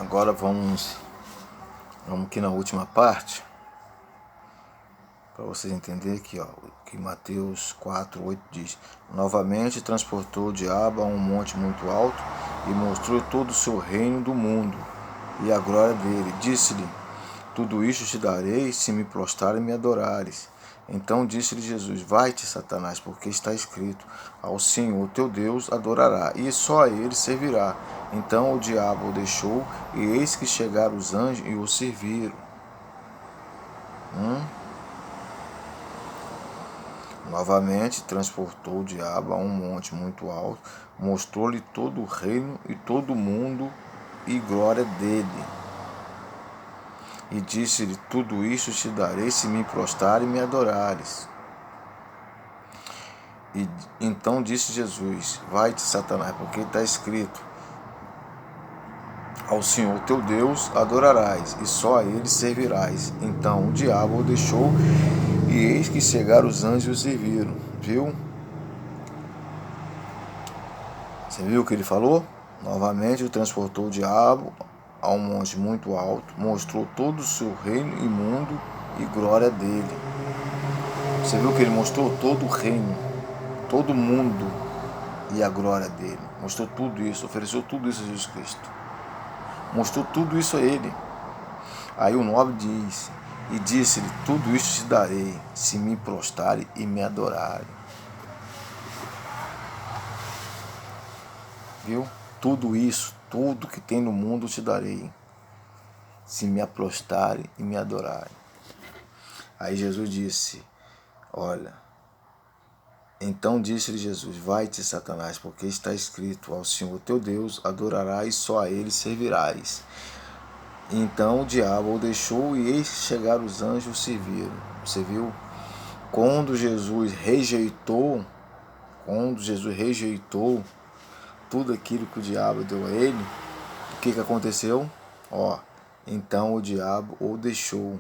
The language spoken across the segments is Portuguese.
Agora vamos aqui na última parte, para vocês entenderem aqui, que Mateus 4:8 diz: novamente transportou o diabo a um monte muito alto e mostrou todo o seu reino do mundo e a glória dele. Disse-lhe: tudo isto te darei se me prostrares e me adorares. Então disse-lhe Jesus: vai-te, Satanás, porque está escrito: ao Senhor teu Deus adorará, e só a ele servirá. Então o diabo o deixou, e eis que chegaram os anjos e o serviram. Novamente transportou o diabo a um monte muito alto, mostrou-lhe todo o reino e todo o mundo e glória dele. E disse-lhe: tudo isto te darei se me prostrares e me adorares. E então disse Jesus: vai-te, Satanás, porque está escrito: ao Senhor teu Deus adorarás, e só a ele servirás. Então o diabo o deixou, e eis que chegaram os anjos e o serviram. Viu? Você viu o que ele falou? Novamente o transportou o diabo a um monte muito alto, mostrou todo o seu reino e mundo e glória dele. Você viu que ele mostrou todo o reino, todo o mundo e a glória dele. Mostrou tudo isso, ofereceu tudo isso a Jesus Cristo. Mostrou tudo isso a ele. Aí o 9 diz: e disse-lhe: tudo isto te darei, se me prostrare e me adorare. Viu? Tudo isso, tudo que tem no mundo te darei, se me prostrare e me adorare. Aí Jesus disse: olha, então disse-lhe Jesus: vai-te, Satanás, porque está escrito: ao Senhor teu Deus adorarás e só a ele servirás. Então o diabo o deixou, e eis que chegaram os anjos e o serviram. Você viu? Quando Jesus rejeitou tudo aquilo que o diabo deu a ele, o que aconteceu? Então o diabo o deixou,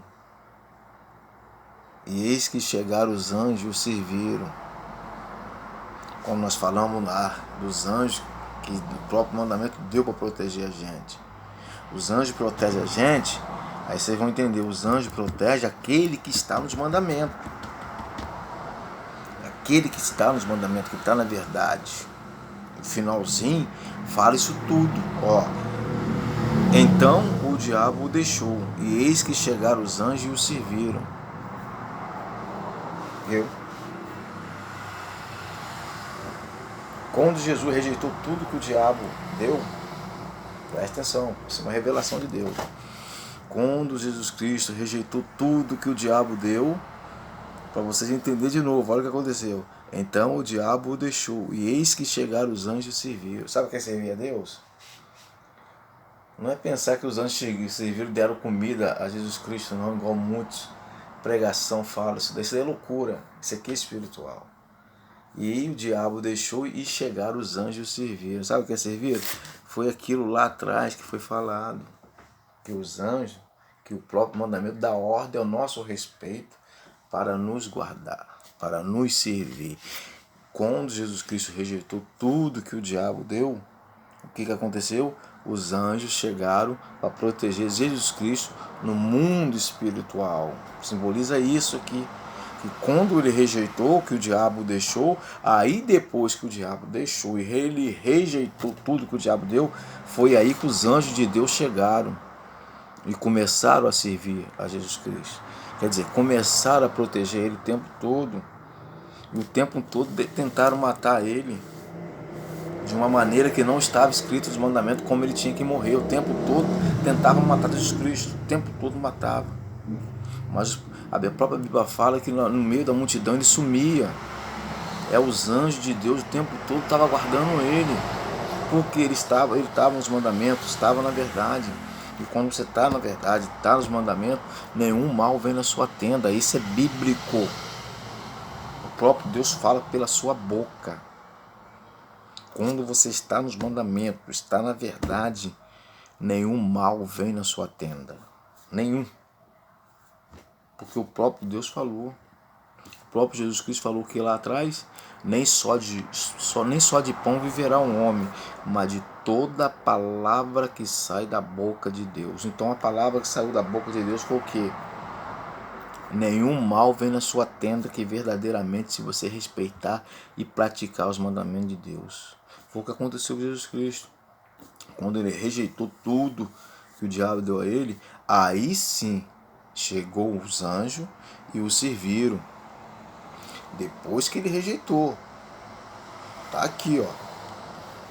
e eis que chegaram os anjos e o serviram. Como nós falamos lá dos anjos, que o próprio mandamento deu para proteger a gente. Os anjos protegem a gente, aí vocês vão entender, os anjos protegem aquele que está nos mandamentos. Aquele que está nos mandamentos, que está na verdade. No finalzinho, fala isso tudo. Então o diabo o deixou, e eis que chegaram os anjos e o serviram. Viu? Quando Jesus rejeitou tudo que o diabo deu, presta atenção, isso é uma revelação de Deus. Quando Jesus Cristo rejeitou tudo que o diabo deu, para vocês entenderem de novo, olha o que aconteceu. Então o diabo o deixou, e eis que chegaram os anjos e serviram. Sabe o que é servir a Deus? Não é pensar que os anjos serviram e deram comida a Jesus Cristo, não, igual muitos pregação falam. Isso daí é loucura, isso aqui é espiritual. E o diabo deixou, e chegaram os anjos e serviram. Sabe o que é servir? Foi aquilo lá atrás que foi falado, que os anjos, que o próprio mandamento dá ordem ao nosso respeito para nos guardar, para nos servir. Quando Jesus Cristo rejeitou tudo que o diabo deu, o que aconteceu? Os anjos chegaram para proteger Jesus Cristo no mundo espiritual. Simboliza isso aqui. Que quando ele rejeitou, que o diabo deixou, aí depois que o diabo deixou e ele rejeitou tudo que o diabo deu, foi aí que os anjos de Deus chegaram e começaram a servir a Jesus Cristo. Quer dizer, começaram a proteger ele o tempo todo. E o tempo todo tentaram matar ele de uma maneira que não estava escrito nos mandamentos, como ele tinha que morrer. O tempo todo tentavam matar Jesus Cristo, o tempo todo matava. Mas a própria Bíblia fala que no meio da multidão ele sumia. Os anjos de Deus o tempo todo estavam guardando ele, porque ele estava nos mandamentos, estava na verdade. E quando você está na verdade, está nos mandamentos, nenhum mal vem na sua tenda. Isso é bíblico. O próprio Deus fala pela sua boca. Quando você está nos mandamentos, está na verdade, nenhum mal vem na sua tenda. Nenhum. Porque o próprio Deus falou. próprio Jesus Cristo falou que lá atrás, nem só de pão viverá um homem, mas de toda a palavra que sai da boca de Deus. Então a palavra que saiu da boca de Deus foi o quê? Nenhum mal vem na sua tenda, que verdadeiramente, se você respeitar e praticar os mandamentos de Deus. Foi o que aconteceu com Jesus Cristo. Quando ele rejeitou tudo que o diabo deu a ele, aí sim chegou os anjos e o serviram. Depois que ele rejeitou. Tá aqui, ó.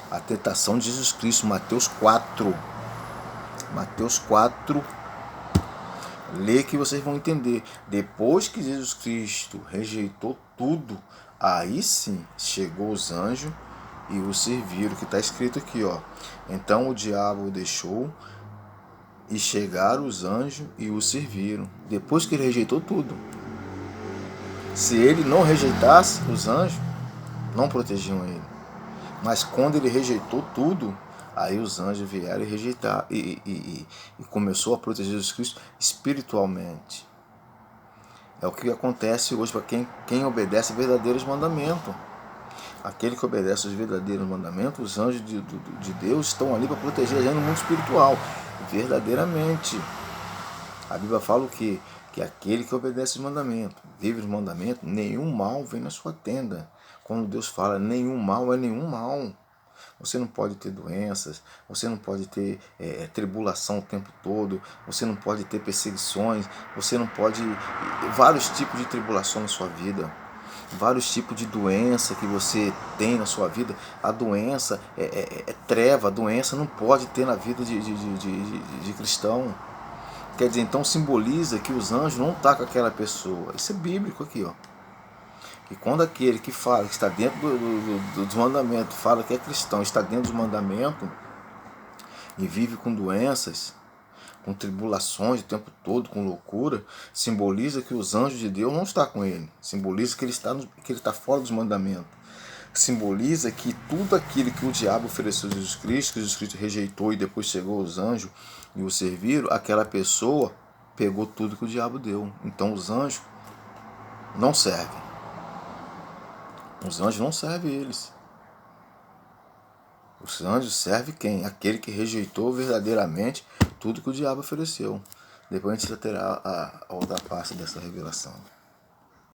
A tentação de Jesus Cristo, Mateus 4. Mateus 4. Lê que vocês vão entender. Depois que Jesus Cristo rejeitou tudo, aí sim chegou os anjos e o serviram, que está escrito aqui, ó. Então o diabo o deixou e chegaram os anjos e o serviram. Depois que ele rejeitou tudo. Se ele não rejeitasse, os anjos não protegiam ele. Mas quando ele rejeitou tudo, aí os anjos vieram e rejeitaram e começou a proteger Jesus Cristo espiritualmente. É o que acontece hoje para quem obedece verdadeiros mandamentos. Aquele que obedece os verdadeiros mandamentos, os anjos de Deus estão ali para proteger a gente no mundo espiritual. Verdadeiramente. A Bíblia fala o quê? Que aquele que obedece os mandamentos, vive os mandamentos, nenhum mal vem na sua tenda. Quando Deus fala nenhum mal, é nenhum mal. Você não pode ter doenças, você não pode ter tribulação o tempo todo, você não pode ter perseguições, você não pode... vários tipos de tribulação na sua vida, vários tipos de doença que você tem na sua vida. A doença é treva, a doença não pode ter na vida de cristão. Quer dizer, então simboliza que os anjos não estão com aquela pessoa. Isso é bíblico aqui, ó. E quando aquele que fala, que está dentro dos mandamentos, fala que é cristão, está dentro dos mandamentos e vive com doenças, com tribulações o tempo todo, com loucura, simboliza que os anjos de Deus não estão com ele. Simboliza que ele está fora dos mandamentos. Simboliza que tudo aquilo que o diabo ofereceu a Jesus Cristo, que Jesus Cristo rejeitou e depois chegou os anjos e o serviram, aquela pessoa pegou tudo que o diabo deu. Então os anjos não servem. Os anjos não servem eles. Os anjos servem quem? Aquele que rejeitou verdadeiramente tudo que o diabo ofereceu. Depois a gente terá a outra parte dessa revelação.